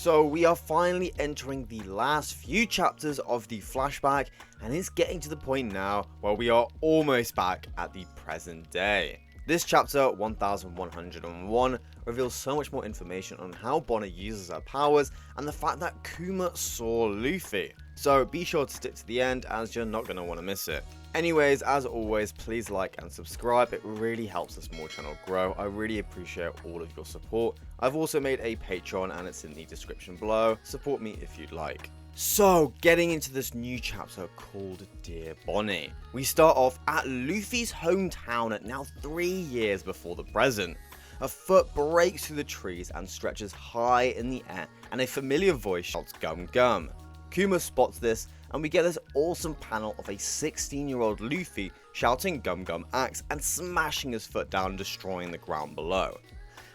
So we are finally entering the last few chapters of the flashback, and it's getting to the point now where we are almost back at the present day. This chapter 1101 reveals so much more information on how BONNEY uses her powers and the fact that Kuma saw Luffy. So be sure to stick to the end as you're not going to want to miss it. Anyways, as always, please like and subscribe. It really helps the small channel grow. I really appreciate all of your support. I've also made a Patreon and it's in the description below. Support me if you'd like. So, getting into this new chapter called Dear BONNEY. We start off at Luffy's hometown at now 3 years before the present. A foot breaks through the trees and stretches high in the air, and a familiar voice shouts "Gum Gum." Kuma spots this, and we get this awesome panel of a 16-year-old Luffy shouting "Gum Gum Axe" and smashing his foot down, destroying the ground below.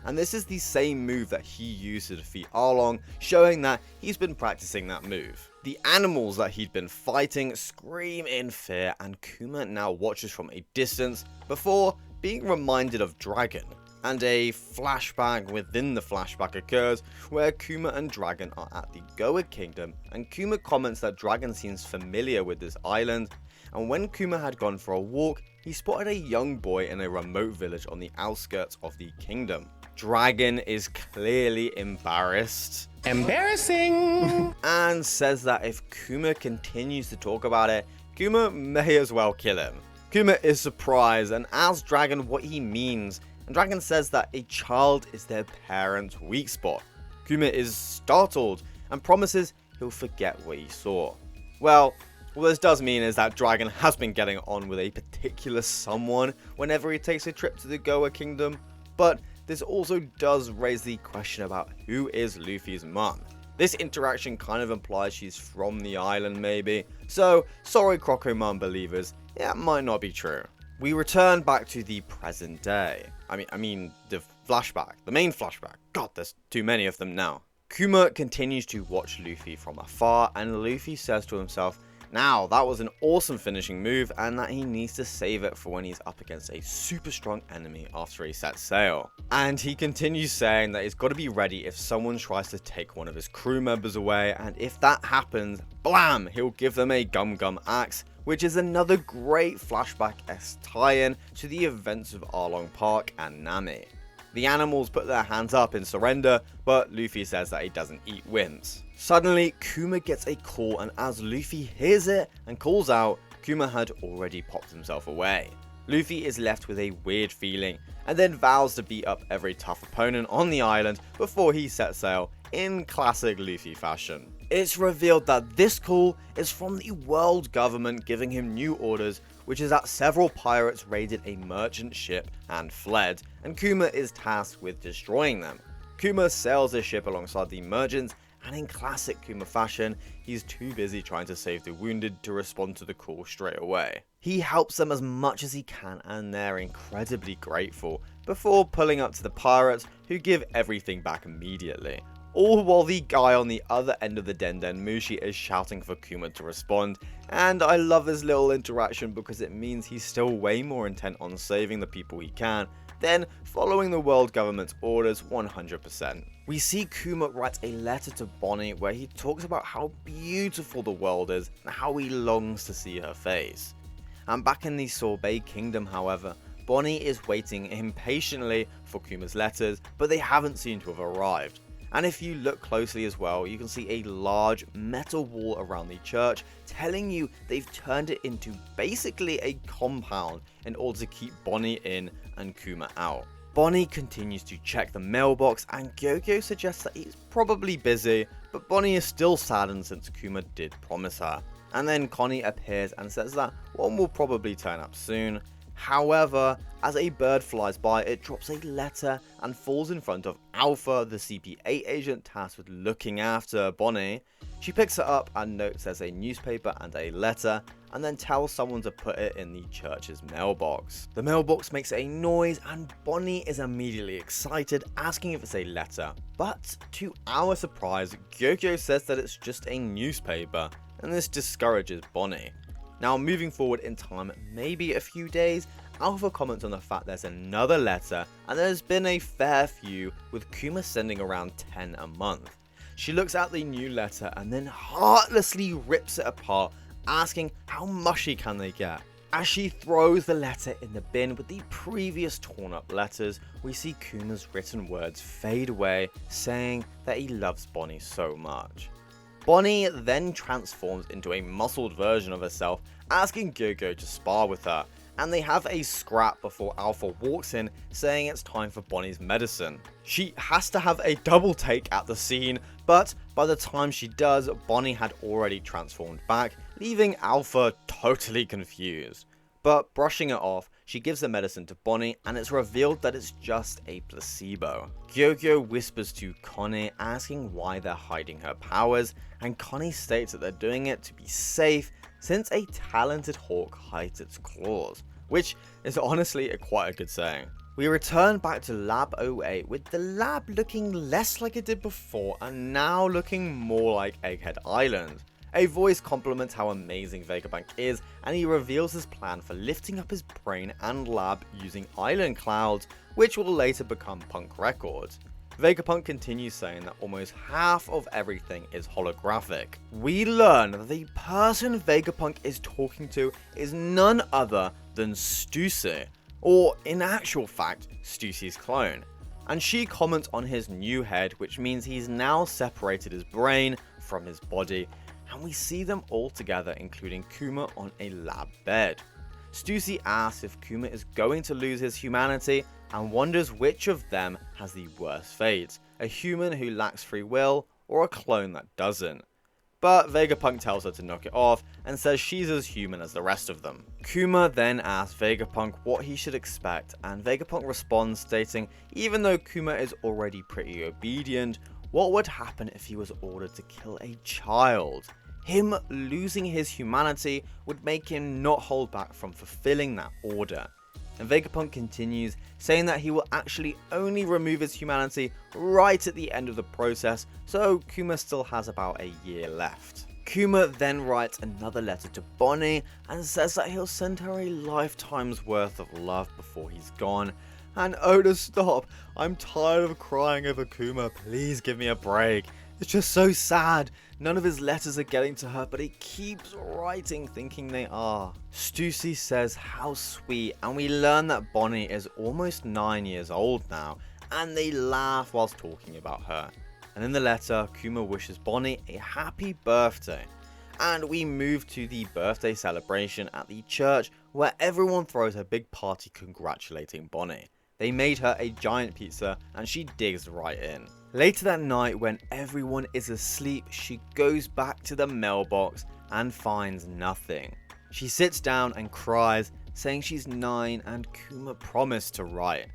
And this is the same move that he used to defeat Arlong, showing that he's been practicing that move. The animals that he'd been fighting scream in fear, and Kuma now watches from a distance before being reminded of Dragon. And a flashback within the flashback occurs where Kuma and Dragon are at the Goa Kingdom, and Kuma comments that Dragon seems familiar with this island, and when Kuma had gone for a walk, he spotted a young boy in a remote village on the outskirts of the kingdom. Dragon is clearly embarrassed. Embarrassing! And says that if Kuma continues to talk about it, Kuma may as well kill him. Kuma is surprised and asks Dragon what he means, and Dragon says that a child is their parents' weak spot. Kuma is startled and promises he'll forget what he saw. Well, what this does mean is that Dragon has been getting on with a particular someone whenever he takes a trip to the Goa Kingdom, but this also does raise the question about who is Luffy's mum. This interaction kind of implies she's from the island maybe, so sorry Croco Mum believers, that might not be true. We return back to the present day. I mean the flashback, the main flashback. God, there's too many of them now. Kuma continues to watch Luffy from afar, and Luffy says to himself, now that was an awesome finishing move, and that he needs to save it for when he's up against a super strong enemy after he sets sail. And he continues saying that he's got to be ready if someone tries to take one of his crew members away, and if that happens, blam, he'll give them a Gum Gum Axe, which is another great flashback-esque tie-in to the events of Arlong Park and Nami. The animals put their hands up in surrender, but Luffy says that he doesn't eat wimps. Suddenly, Kuma gets a call, and as Luffy hears it and calls out, Kuma had already popped himself away. Luffy is left with a weird feeling, and then vows to beat up every tough opponent on the island before he sets sail in classic Luffy fashion. It's revealed that this call is from the world government giving him new orders, which is that several pirates raided a merchant ship and fled, and Kuma is tasked with destroying them. Kuma sails the ship alongside the merchants, and in classic Kuma fashion, he's too busy trying to save the wounded to respond to the call straight away. He helps them as much as he can, and they're incredibly grateful, before pulling up to the pirates, who give everything back immediately. All while the guy on the other end of the Den Mushi is shouting for Kuma to respond, and I love this little interaction because it means he's still way more intent on saving the people he can than following the world government's orders 100%. We see Kuma write a letter to BONNEY where he talks about how beautiful the world is and how he longs to see her face. And back in the Sorbet Kingdom, however, BONNEY is waiting impatiently for Kuma's letters, but they haven't seemed to have arrived. And if you look closely as well, you can see a large metal wall around the church telling you they've turned it into basically a compound in order to keep BONNEY in and Kuma out. BONNEY continues to check the mailbox, and Gyokyo suggests that he's probably busy, but BONNEY is still saddened since Kuma did promise her. And then Connie appears and says that one will probably turn up soon. However, as a bird flies by, it drops a letter and falls in front of Alpha, the CP8 agent tasked with looking after BONNEY. She picks it up and notes there's a newspaper and a letter, and then tells someone to put it in the church's mailbox. The mailbox makes a noise, and BONNEY is immediately excited, asking if it's a letter. But to our surprise, Gyokyo says that it's just a newspaper, and this discourages BONNEY. Now, moving forward in time, maybe a few days, Alpha comments on the fact there's another letter, and there's been a fair few, with Kuma sending around 10 a month. She looks at the new letter and then heartlessly rips it apart, asking how mushy can they get. As she throws the letter in the bin with the previous torn up letters, we see Kuma's written words fade away, saying that he loves Bonnie so much. Bonnie then transforms into a muscled version of herself, asking Go-Go to spar with her, and they have a scrap before Alpha walks in, saying it's time for Bonnie's medicine. She has to have a double take at the scene, but by the time she does, Bonnie had already transformed back, leaving Alpha totally confused. But brushing it off, she gives the medicine to Bonnie, and it's revealed that it's just a placebo. Go-Go whispers to Connie, asking why they're hiding her powers, and Connie states that they're doing it to be safe, since a talented hawk hides its claws, which is honestly quite a good saying. We return back to Lab 08 with the lab looking less like it did before and now looking more like Egghead Island. A voice compliments how amazing Vegapunk is, and he reveals his plan for lifting up his brain and lab using island clouds, which will later become Punk Records. Vegapunk continues saying that almost half of everything is holographic. We learn that the person Vegapunk is talking to is none other than Stussy, or in actual fact, Stussy's clone. And she comments on his new head, which means he's now separated his brain from his body, and we see them all together, including Kuma on a lab bed. Stussy asks if Kuma is going to lose his humanity and wonders which of them has the worst fate, a human who lacks free will or a clone that doesn't. But Vegapunk tells her to knock it off and says she's as human as the rest of them. Kuma then asks Vegapunk what he should expect, and Vegapunk responds stating even though Kuma is already pretty obedient, what would happen if he was ordered to kill a child? Him losing his humanity would make him not hold back from fulfilling that order. And Vegapunk continues, saying that he will actually only remove his humanity right at the end of the process, so Kuma still has about a year left. Kuma then writes another letter to Bonnie and says that he'll send her a lifetime's worth of love before he's gone. And Oda, stop! I'm tired of crying over Kuma, please give me a break. It's just so sad. None of his letters are getting to her, but he keeps writing thinking they are. Stussy says how sweet, and we learn that Bonnie is almost 9 years old now, and they laugh whilst talking about her. And in the letter, Kuma wishes Bonnie a happy birthday. And we move to the birthday celebration at the church, where everyone throws a big party congratulating Bonnie. They made her a giant pizza and she digs right in. Later that night, when everyone is asleep, she goes back to the mailbox and finds nothing. She sits down and cries, saying she's 9 and Kuma promised to write.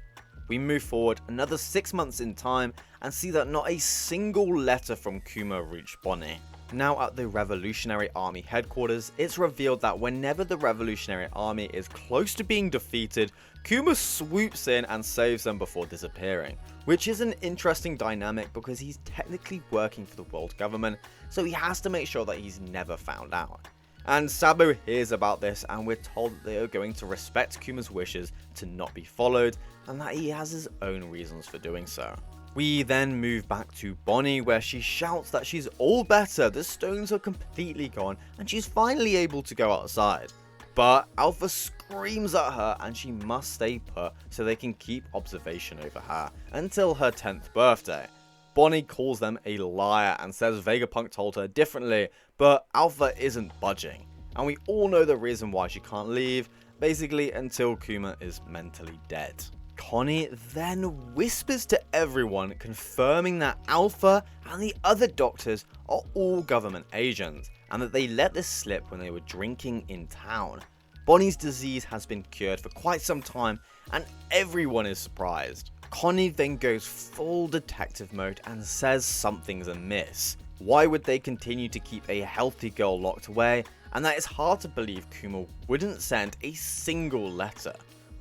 We move forward another 6 months in time and see that not a single letter from Kuma reached Bonnie. Now at the Revolutionary Army headquarters, it's revealed that whenever the Revolutionary Army is close to being defeated, Kuma swoops in and saves them before disappearing, which is an interesting dynamic because he's technically working for the world government, so he has to make sure that he's never found out. And Sabo hears about this, and we're told that they are going to respect Kuma's wishes to not be followed, and that he has his own reasons for doing so. We then move back to Bonnie, where she shouts that she's all better, the stones are completely gone, and she's finally able to go outside. But Alpha screams at her and she must stay put so they can keep observation over her until her 10th birthday. Bonnie calls them a liar and says Vegapunk told her differently, but Alpha isn't budging. And we all know the reason why she can't leave, basically until Kuma is mentally dead. Connie then whispers to everyone, confirming that Alpha and the other doctors are all government agents, and that they let this slip when they were drinking in town. Bonnie's disease has been cured for quite some time, and everyone is surprised. Connie then goes full detective mode and says something's amiss. Why would they continue to keep a healthy girl locked away? And that it's hard to believe Kuma wouldn't send a single letter.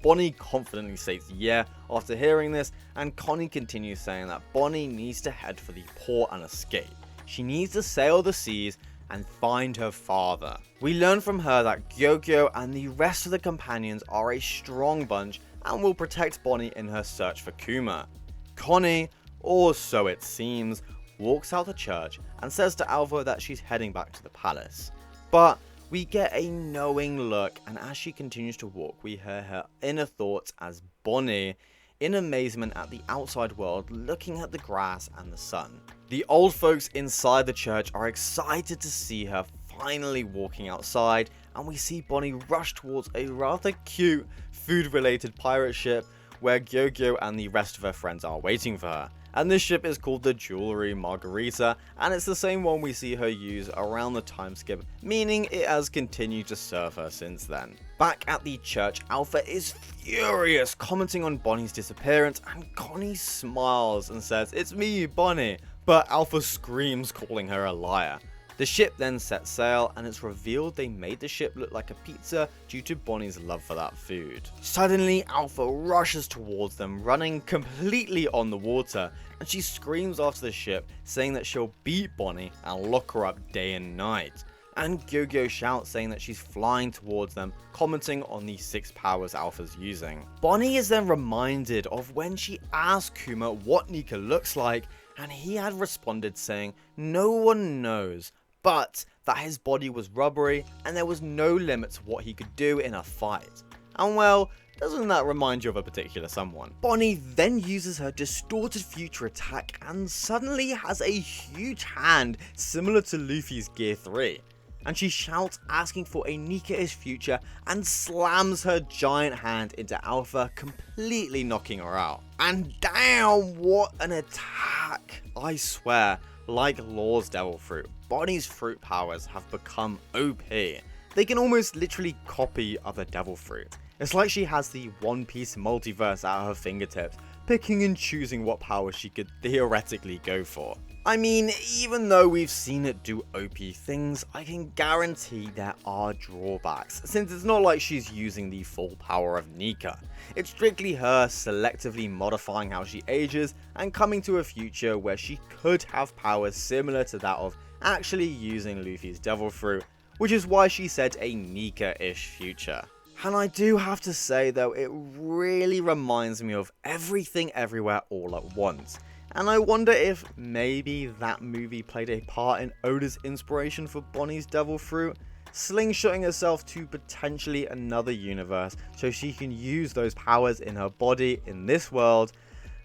Bonnie confidently states yeah after hearing this, and Connie continues saying that Bonnie needs to head for the port and escape. She needs to sail the seas and find her father. We learn from her that Gyokyo and the rest of the companions are a strong bunch and will protect Bonnie in her search for Kuma. Connie, or so it seems, walks out the church and says to Alpha that she's heading back to the palace. But we get a knowing look, and as she continues to walk, we hear her inner thoughts as BONNEY, in amazement at the outside world, looking at the grass and the sun. The old folks inside the church are excited to see her finally walking outside, and we see BONNEY rush towards a rather cute food-related pirate ship where Gyogyo and the rest of her friends are waiting for her. And this ship is called the Jewelry Margarita, and it's the same one we see her use around the time skip, meaning it has continued to serve her since then. Back at the church, Alpha is furious, commenting on BONNEY's disappearance, and Connie smiles and says, "It's me, BONNEY," but Alpha screams, calling her a liar. The ship then sets sail, and it's revealed they made the ship look like a pizza due to BONNEY's love for that food. Suddenly, Alpha rushes towards them, running completely on the water, and she screams after the ship, saying that she'll beat BONNEY and lock her up day and night. And Gyogyo shouts, saying that she's flying towards them, commenting on the 6 powers Alpha's using. BONNEY is then reminded of when she asked Kuma what Nika looks like, and he had responded saying no one knows, but that his body was rubbery and there was no limit to what he could do in a fight. And well, doesn't that remind you of a particular someone? BONNEY then uses her distorted future attack and suddenly has a huge hand similar to Luffy's Gear 3. And she shouts, asking for a Nika-ish future, and slams her giant hand into Alpha, completely knocking her out. And damn, what an attack! I swear, like Law's Devil Fruit, BONNEY's fruit powers have become OP. They can almost literally copy other Devil Fruit. It's like she has the One Piece multiverse at her fingertips, picking and choosing what power she could theoretically go for. I mean, even though we've seen it do OP things, I can guarantee there are drawbacks, since it's not like she's using the full power of Nika. It's strictly her selectively modifying how she ages and coming to a future where she could have powers similar to that of actually using Luffy's Devil Fruit, which is why she said a Nika-ish future. And I do have to say though, it really reminds me of Everything Everywhere All at Once. And I wonder if maybe that movie played a part in Oda's inspiration for BONNEY's Devil Fruit, slingshotting herself to potentially another universe so she can use those powers in her body in this world.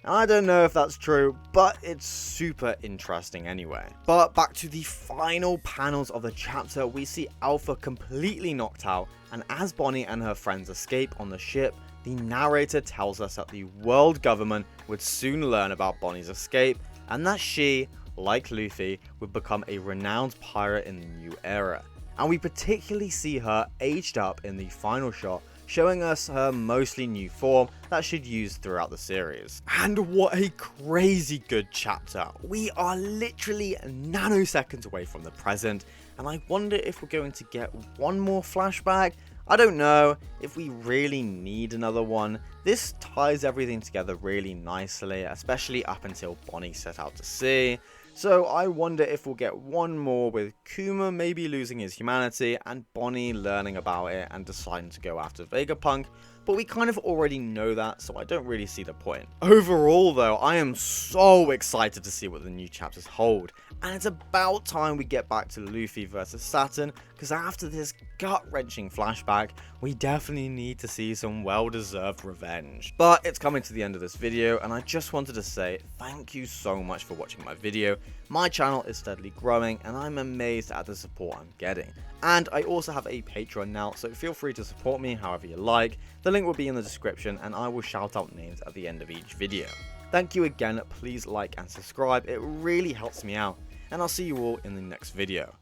I don't know if that's true, but it's super interesting anyway. But back to the final panels of the chapter, we see Alpha completely knocked out, and as BONNEY and her friends escape on the ship, the narrator tells us that the world government would soon learn about BONNEY's escape, and that she, like Luffy, would become a renowned pirate in the new era. And we particularly see her aged up in the final shot, showing us her mostly new form that she'd used throughout the series. And what a crazy good chapter. We are literally nanoseconds away from the present, and I wonder if we're going to get one more flashback. I don't know if we really need another one. This ties everything together really nicely, especially up until BONNEY set out to sea. So I wonder if we'll get one more with Kuma maybe losing his humanity and BONNEY learning about it and deciding to go after Vegapunk, but we kind of already know that, so I don't really see the point. Overall though, I am so excited to see what the new chapters hold, and it's about time we get back to Luffy versus Saturn, because after this gut-wrenching flashback, we definitely need to see some well-deserved revenge. But it's coming to the end of this video, and I just wanted to say thank you so much for watching my video. My channel is steadily growing, and I'm amazed at the support I'm getting. And I also have a Patreon now, so feel free to support me however you like. The link will be in the description, and I will shout out names at the end of each video. Thank you again, please like and subscribe, it really helps me out, and I'll see you all in the next video.